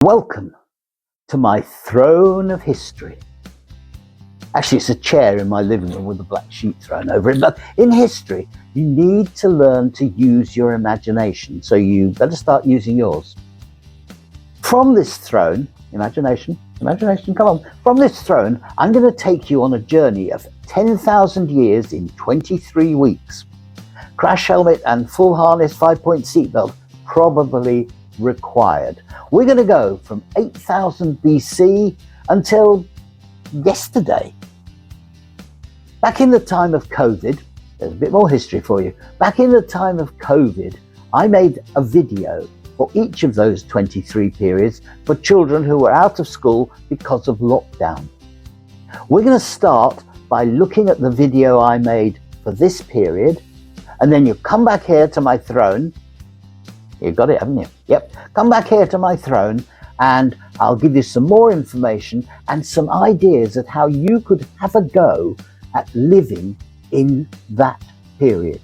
Welcome to my throne of history. Actually, it's a chair in my living room with a black sheet thrown over it. But in history, you need to learn to use your imagination. So you better start using yours. From this throne, imagination, come on. From this throne, I'm going to take you on a journey of 10,000 years in 23 weeks. Crash helmet and full harness 5-point seatbelt probably required. We're going to go from 8000 BC until yesterday. Back in the time of COVID, there's a bit more history for you. Back in the time of COVID, I made a video for each of those 23 periods for children who were out of school because of lockdown. We're going to start by looking at the video I made for this period, and then you come back here to my throne. You've got it, haven't you? Yep. Come back here to my throne and I'll give you some more information and some ideas of how you could have a go at living in that period.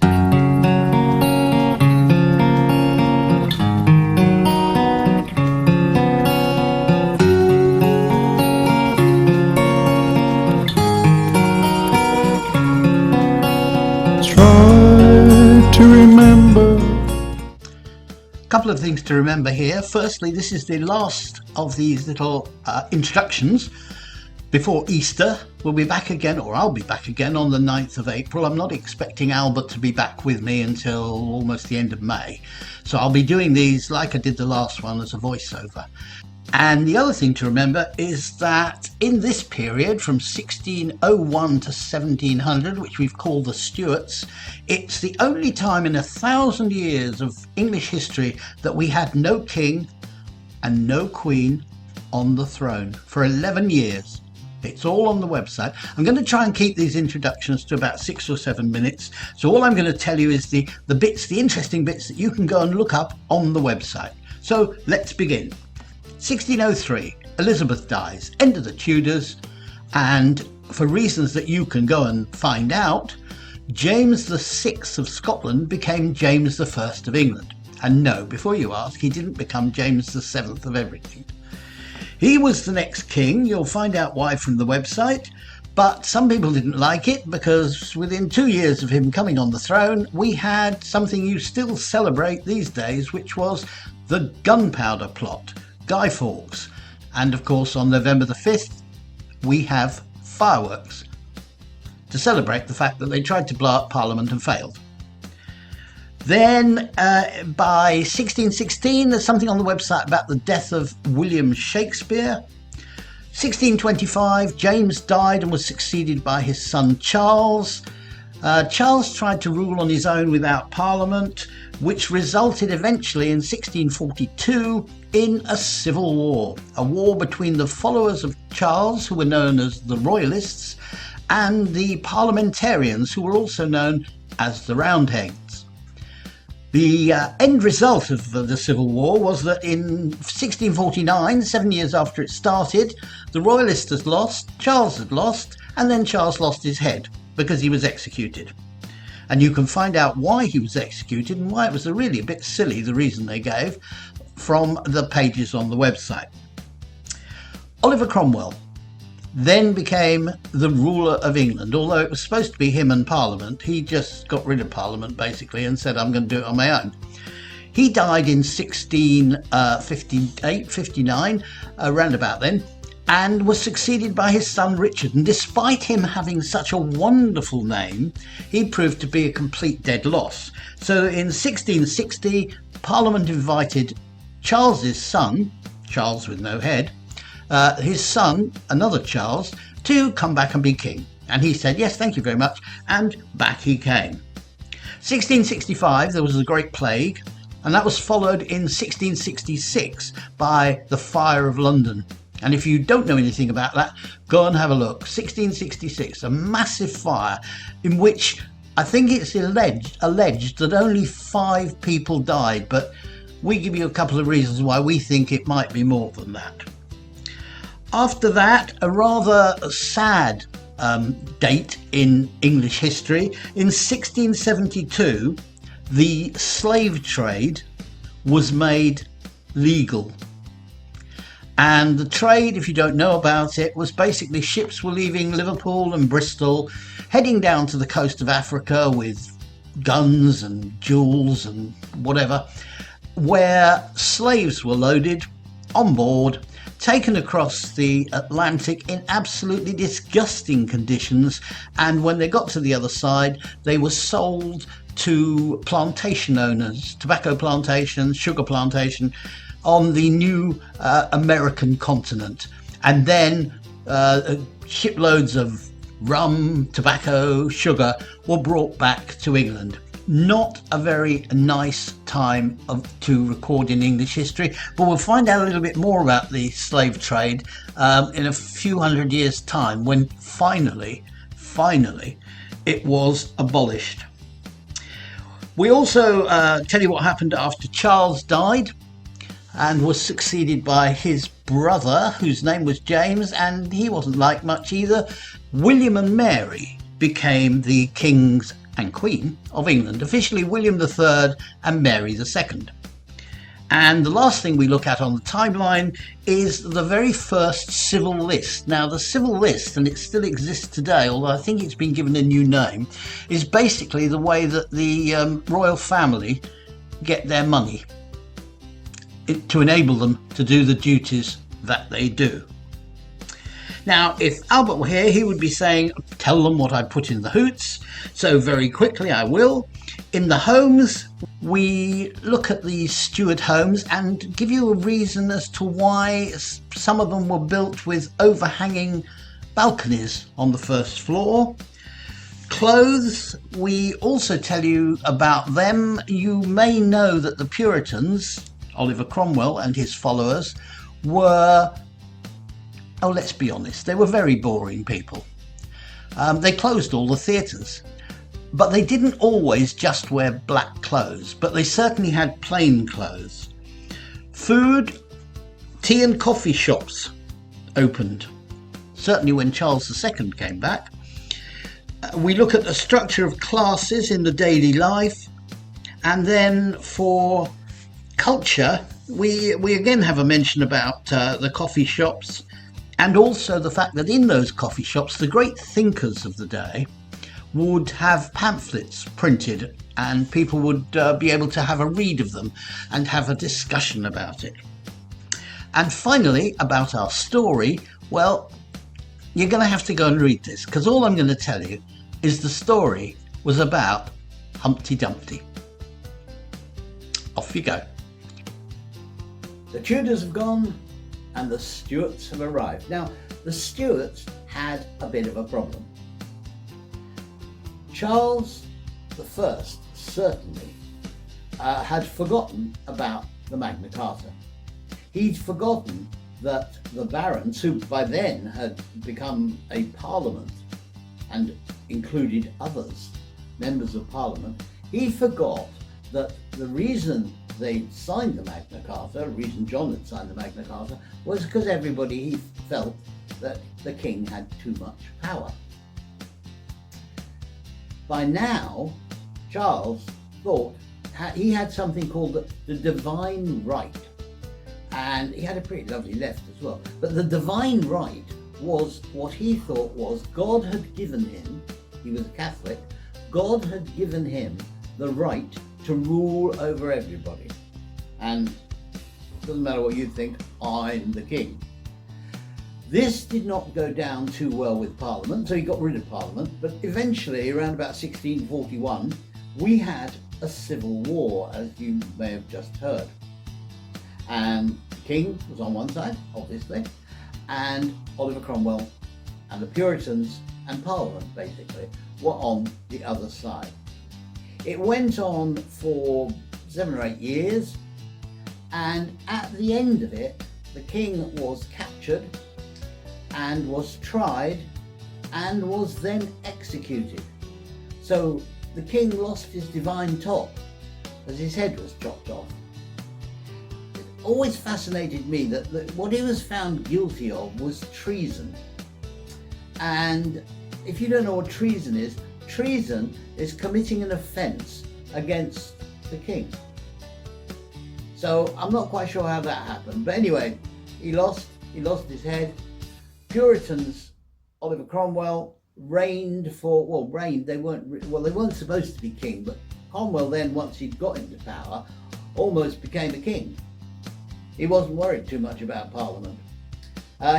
Try to remember. Couple of things to remember here. Firstly, this is the last of these little introductions before Easter. We'll be back again, or I'll be back again on the 9th of April. I'm not expecting Owlbut to be back with me until almost the end of May. So I'll be doing these like I did the last one as a voiceover. And the other thing to remember is that in this period from 1601 to 1700, which we've called the Stuarts, it's the only time in 1,000 years of English history that we had no king and no queen on the throne for 11 years. It's all on the website. I'm going to try and keep these introductions to about 6 or 7 minutes. So all I'm going to tell you is the interesting bits that you can go and look up on the website. So let's begin. 1603, Elizabeth dies, end of the Tudors, and for reasons that you can go and find out, James VI of Scotland became James I of England. And no, before you ask, he didn't become James VII of everything. He was the next king. You'll find out why from the website, but some people didn't like it because within 2 years of him coming on the throne, we had something you still celebrate these days, which was the Gunpowder Plot. Guy Fawkes, and of course on November the 5th we have fireworks to celebrate the fact that they tried to blow up Parliament and failed. Then by 1616 there's something on the website about the death of William Shakespeare. 1625 James died and was succeeded by his son Charles. Charles tried to rule on his own without Parliament, which resulted eventually in 1642 in a civil war, a war between the followers of Charles, who were known as the Royalists, and the parliamentarians, who were also known as the Roundheads. The end result of the Civil War was that in 1649, 7 years after it started, the Royalists had lost, Charles had lost, and then Charles lost his head because he was executed. And you can find out why he was executed and why it was really a bit silly, the reason they gave, from the pages on the website. Oliver Cromwell then became the ruler of England. Although it was supposed to be him and Parliament, he just got rid of Parliament basically and said, I'm going to do it on my own. He died in 1658, 59, around about then, and was succeeded by his son Richard. And despite him having such a wonderful name, he proved to be a complete dead loss. So in 1660, Parliament invited Charles's son, Charles with no head, his son, another Charles, to come back and be king. And he said, yes, thank you very much. And back he came. 1665, there was the Great Plague, and that was followed in 1666 by the Fire of London. And if you don't know anything about that, go and have a look. 1666, a massive fire in which I think it's alleged that only 5 people died, but we give you a couple of reasons why we think it might be more than that. After that, a rather sad date in English history. In 1672, the slave trade was made legal. And the trade, if you don't know about it, was basically ships were leaving Liverpool and Bristol, heading down to the coast of Africa with guns and jewels and whatever, where slaves were loaded on board, taken across the Atlantic in absolutely disgusting conditions, and when they got to the other side, they were sold to plantation owners, tobacco plantations, sugar plantation, on the new American continent. And then shiploads of rum, tobacco, sugar were brought back to England. Not a very nice time to record in English history, but we'll find out a little bit more about the slave trade in a few hundred years' time, when finally it was abolished. We also tell you what happened after Charles died and was succeeded by his brother, whose name was James, and he wasn't liked much either. William and Mary became the kings and queen of England, officially William III and Mary II. And the last thing we look at on the timeline is the very first civil list. Now, the civil list, and it still exists today, although I think it's been given a new name, is basically the way that the royal family get their money to enable them to do the duties that they do. Now, if Owlbut were here, he would be saying, tell them what I put in the hoots. So very quickly I will. In the homes, we look at the Stuart homes and give you a reason as to why some of them were built with overhanging balconies on the first floor. Clothes, we also tell you about them. You may know that the Puritans, Oliver Cromwell and his followers, were, oh, let's be honest, they were very boring people. They closed all the theatres, but they didn't always just wear black clothes, but they certainly had plain clothes. Food, tea and coffee shops opened, certainly when Charles II came back. We look at the structure of classes in the daily life, and then for culture, we again have a mention about the coffee shops, and also the fact that in those coffee shops, the great thinkers of the day would have pamphlets printed, and people would be able to have a read of them and have a discussion about it. And finally, about our story, well, you're going to have to go and read this, because all I'm going to tell you is the story was about Humpty Dumpty. Off you go. The Tudors have gone and the Stuarts have arrived. Now, the Stuarts had a bit of a problem. Charles I certainly had forgotten about the Magna Carta. He'd forgotten that the barons, who by then had become a parliament and included others, members of parliament, he forgot that the reason they'd signed the Magna Carta, the reason John had signed the Magna Carta, was because he felt that the king had too much power. By now, Charles thought he had something called the divine right, and he had a pretty lovely left as well. But the divine right was what he thought was God had given him, he was a Catholic, God had given him the right to rule over everybody. And it doesn't matter what you think, I'm the king. This did not go down too well with Parliament, so he got rid of Parliament, but eventually, around about 1641, we had a civil war, as you may have just heard. And the king was on one side, obviously, and Oliver Cromwell and the Puritans and Parliament, basically, were on the other side. It went on for 7 or 8 years, and at the end of it, the king was captured and was tried and was then executed. So the king lost his divine top as his head was chopped off. It always fascinated me that what he was found guilty of was treason. And if you don't know what treason is committing an offence against the king. So I'm not quite sure how that happened, but anyway, he lost his head. Puritans, Oliver Cromwell, reigned for, they weren't supposed to be king, but Cromwell then, once he'd got into power, almost became a king. He wasn't worried too much about Parliament.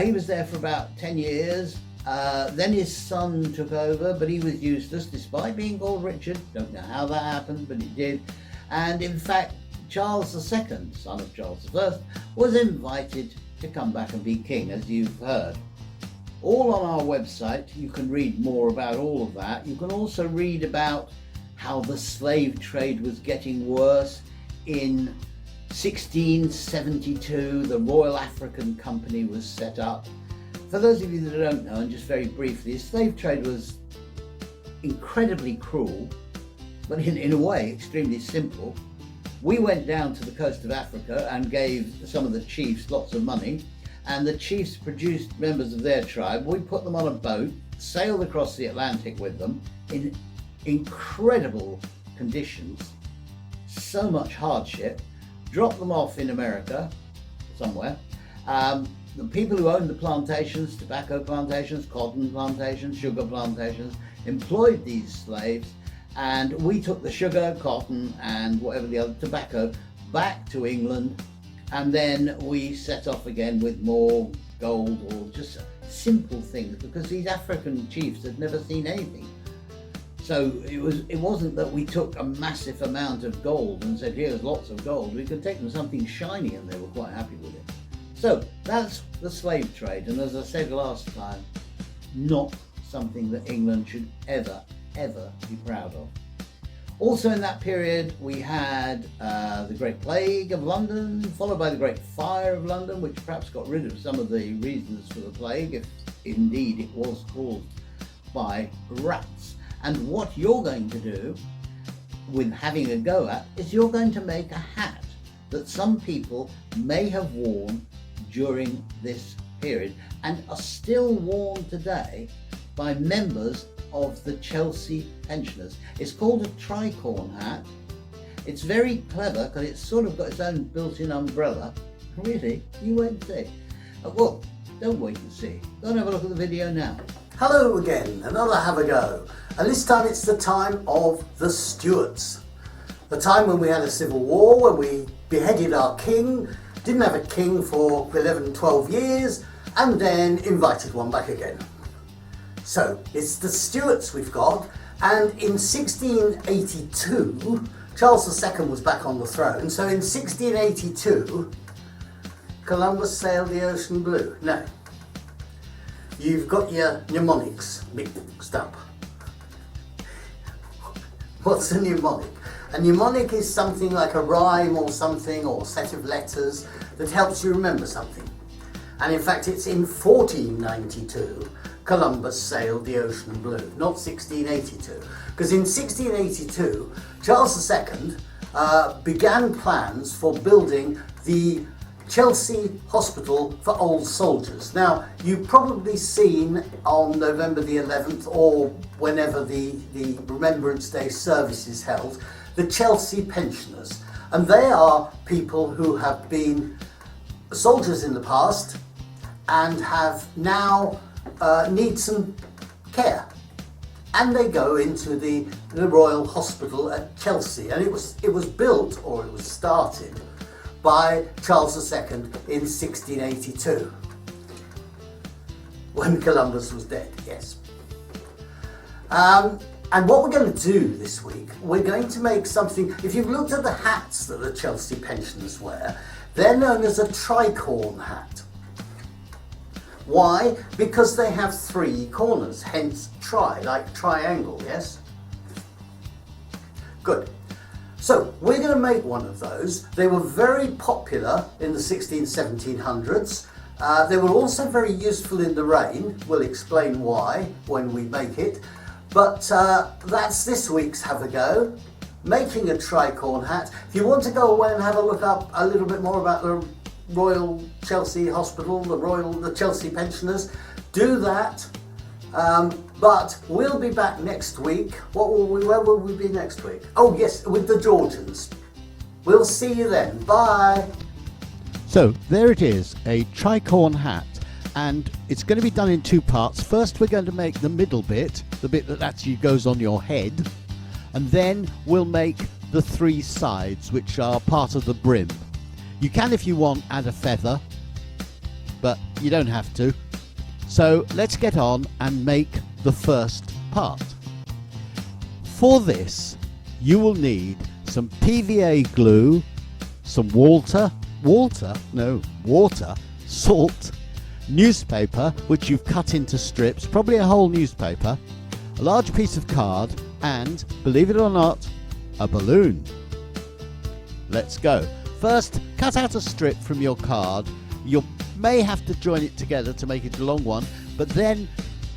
He was there for about 10 years. Then his son took over, but he was useless despite being called Richard. Don't know how that happened, but it did. And in fact, Charles II, son of Charles I, was invited to come back and be king, as you've heard. All on our website, you can read more about all of that. You can also read about how the slave trade was getting worse. In 1672, the Royal African Company was set up. For those of you that don't know, and just very briefly, the slave trade was incredibly cruel, but in a way extremely simple. We went down to the coast of Africa and gave some of the chiefs lots of money, and the chiefs produced members of their tribe. We put them on a boat, sailed across the Atlantic with them in incredible conditions, so much hardship, dropped them off in America somewhere. The people who owned the plantations, tobacco plantations, cotton plantations, sugar plantations, employed these slaves, and we took the sugar, cotton, and whatever the other tobacco back to England, and then we set off again with more gold or just simple things, because these African chiefs had never seen anything. So it wasn't that we took a massive amount of gold and said, here's lots of gold. We could take them something shiny and they were quite happy with it. So that's the slave trade, and as I said last time, not something that England should ever be proud of. Also in that period we had the Great Plague of London, followed by the Great Fire of London, which perhaps got rid of some of the reasons for the plague, if indeed it was caused by rats. And what you're going to do with having a go at is you're going to make a hat that some people may have worn during this period and are still worn today by members of the Chelsea pensioners. It's called a tricorn hat. It's very clever because it's sort of got its own built-in umbrella. Really? You wait and see. Well, don't wait and see. Go and have a look at the video now. Hello again, another Have a Go. And this time it's the time of the Stuarts. The time when we had a civil war, when we beheaded our king, didn't have a king for 11, 12 years, and then invited one back again. So it's the Stuarts we've got, and in 1682, Charles II was back on the throne. So in 1682, Columbus sailed the ocean blue. No. You've got your mnemonics mixed up. What's a mnemonic? A mnemonic is something like a rhyme or something, or a set of letters that helps you remember something. And in fact, it's in 1492 Columbus sailed the ocean blue, not 1682. Because in 1682, Charles II began plans for building the Chelsea Hospital for Old Soldiers. Now, you've probably seen on November the 11th, or whenever the Remembrance Day service is held, the Chelsea pensioners. And they are people who have been soldiers in the past and have now need some care. And they go into the Royal Hospital at Chelsea. And it was built, or it was started, by Charles II in 1682, when Columbus was dead, yes. And what we're going to do this week, we're going to make something. If you've looked at the hats that the Chelsea pensioners wear, they're known as a tricorn hat. Why? Because they have 3 corners, hence tri, like triangle, yes? Good. So we're going to make one of those. They were very popular in the 1700s. They were also very useful in the rain. We'll explain why when we make it. But that's this week's Have a Go, making a tricorn hat. If you want to go away and have a look up a little bit more about the Royal Chelsea Hospital, the Chelsea pensioners, do that. But we'll be back next week. Where will we be next week? Oh yes, with the Georgians. We'll see you then. Bye. So there it is, a tricorn hat, and it's going to be done in two parts. First we're going to make the middle bit, the bit that actually goes on your head, and then we'll make the three sides which are part of the brim. You can, if you want, add a feather, but you don't have to. So let's get on and make the first part. For this you will need some PVA glue, some water, salt, newspaper which you've cut into strips, probably a whole newspaper, a large piece of card, and, believe it or not, a balloon. Let's go. First, cut out a strip from your card. You may have to join it together to make it a long one, but then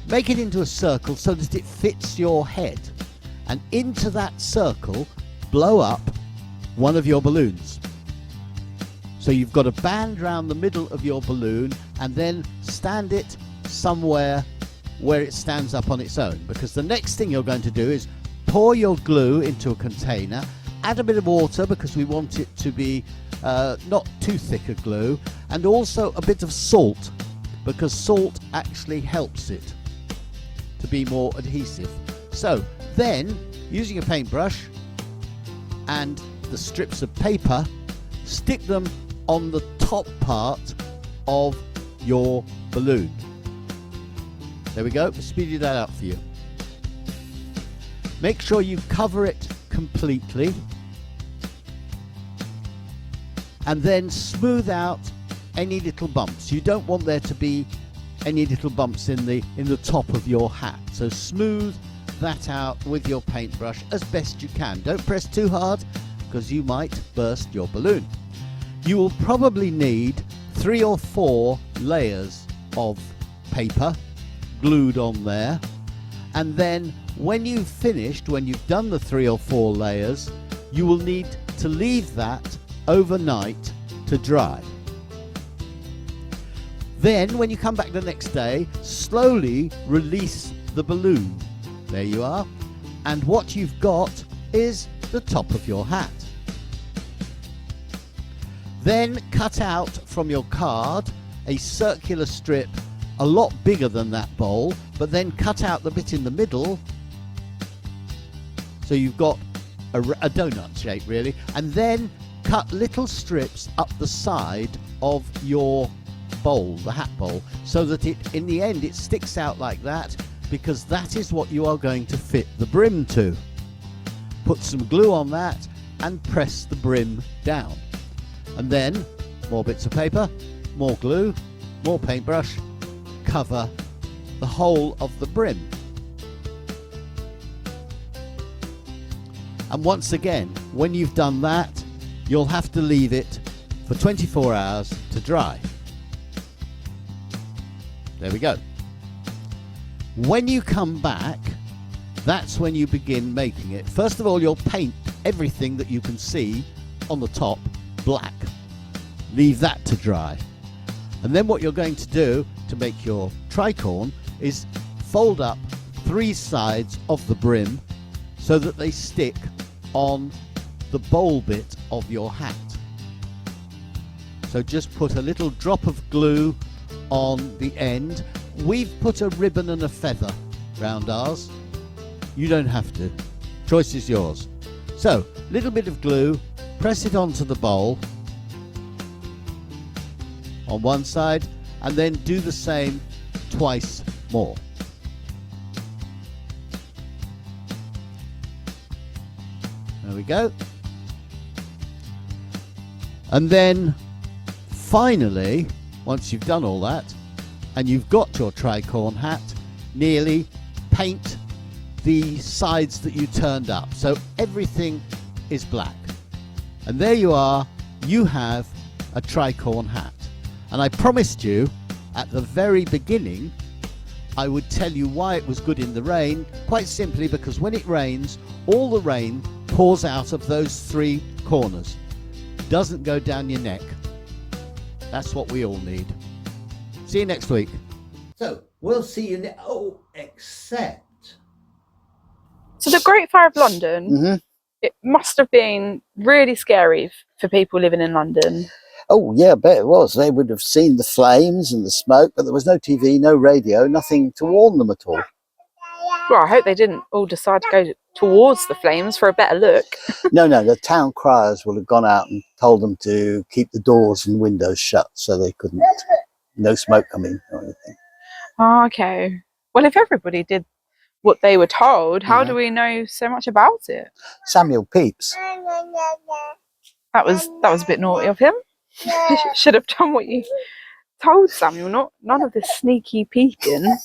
make it into a circle so that it fits your head, and into that circle blow up one of your balloons. So you've got a band round the middle of your balloon, and then stand it somewhere where it stands up on its own, because the next thing you're going to do is pour your glue into a container, add a bit of water because we want it to be not too thick a glue, and also a bit of salt because salt actually helps it to be more adhesive. So then, using a paintbrush and the strips of paper, stick them on the top part of your balloon. There we go, speeded that out for you. Make sure you cover it completely, and then smooth out any little bumps. You don't want there to be any little bumps in the top of your hat, so smooth that out with your paintbrush as best you can. Don't press too hard because you might burst your balloon. You will probably need 3 or 4 layers of paper glued on there, and then when you've finished, when you've done the 3 or 4 layers, you will need to leave that overnight to dry. Then when you come back the next day, slowly release the balloon. There you are, and what you've got is the top of your hat. Then cut out from your card a circular strip a lot bigger than that bowl, but then cut out the bit in the middle so you've got a donut shape really, and then cut little strips up the side of your bowl, the hat bowl, so that in the end it sticks out like that, because that is what you are going to fit the brim to. Put some glue on that and press the brim down. And then more bits of paper, more glue, more paintbrush, cover the whole of the brim. And once again, when you've done that, you'll have to leave it for 24 hours to dry. There we go. When you come back, that's when you begin making it. First of all, you'll paint everything that you can see on the top black. Leave that to dry. And then what you're going to do to make your tricorn is fold up 3 sides of the brim so that they stick on the bowl bit of your hat. So just put a little drop of glue on the end. We've put a ribbon and a feather round ours. You don't have to. Choice is yours. So, little bit of glue, press it onto the bowl on one side, and then do the same twice more. There we go. And then finally, once you've done all that and you've got your tricorn hat, nearly paint the sides that you turned up so everything is black. And there you are, you have a tricorn hat. And I promised you at the very beginning I would tell you why it was good in the rain, quite simply because when it rains, all the rain pours out of those 3 corners. Doesn't go down your neck. That's what we all need. See you next week. So we'll see you next. Oh, except. So the Great Fire of London, it must have been really scary for people living in London. Oh, yeah, I bet it was. They would have seen the flames and the smoke, but there was no TV, no radio, nothing to warn them at all. Well, I hope they didn't all decide to go towards the flames for a better look. No, the town criers would have gone out and told them to keep the doors and windows shut so they couldn't, no smoke coming or anything. Oh, okay. Well, if everybody did what they were told, how do we know so much about it? Samuel Pepys. That was a bit naughty of him. You should have done what you told Samuel, none of this sneaky peeking.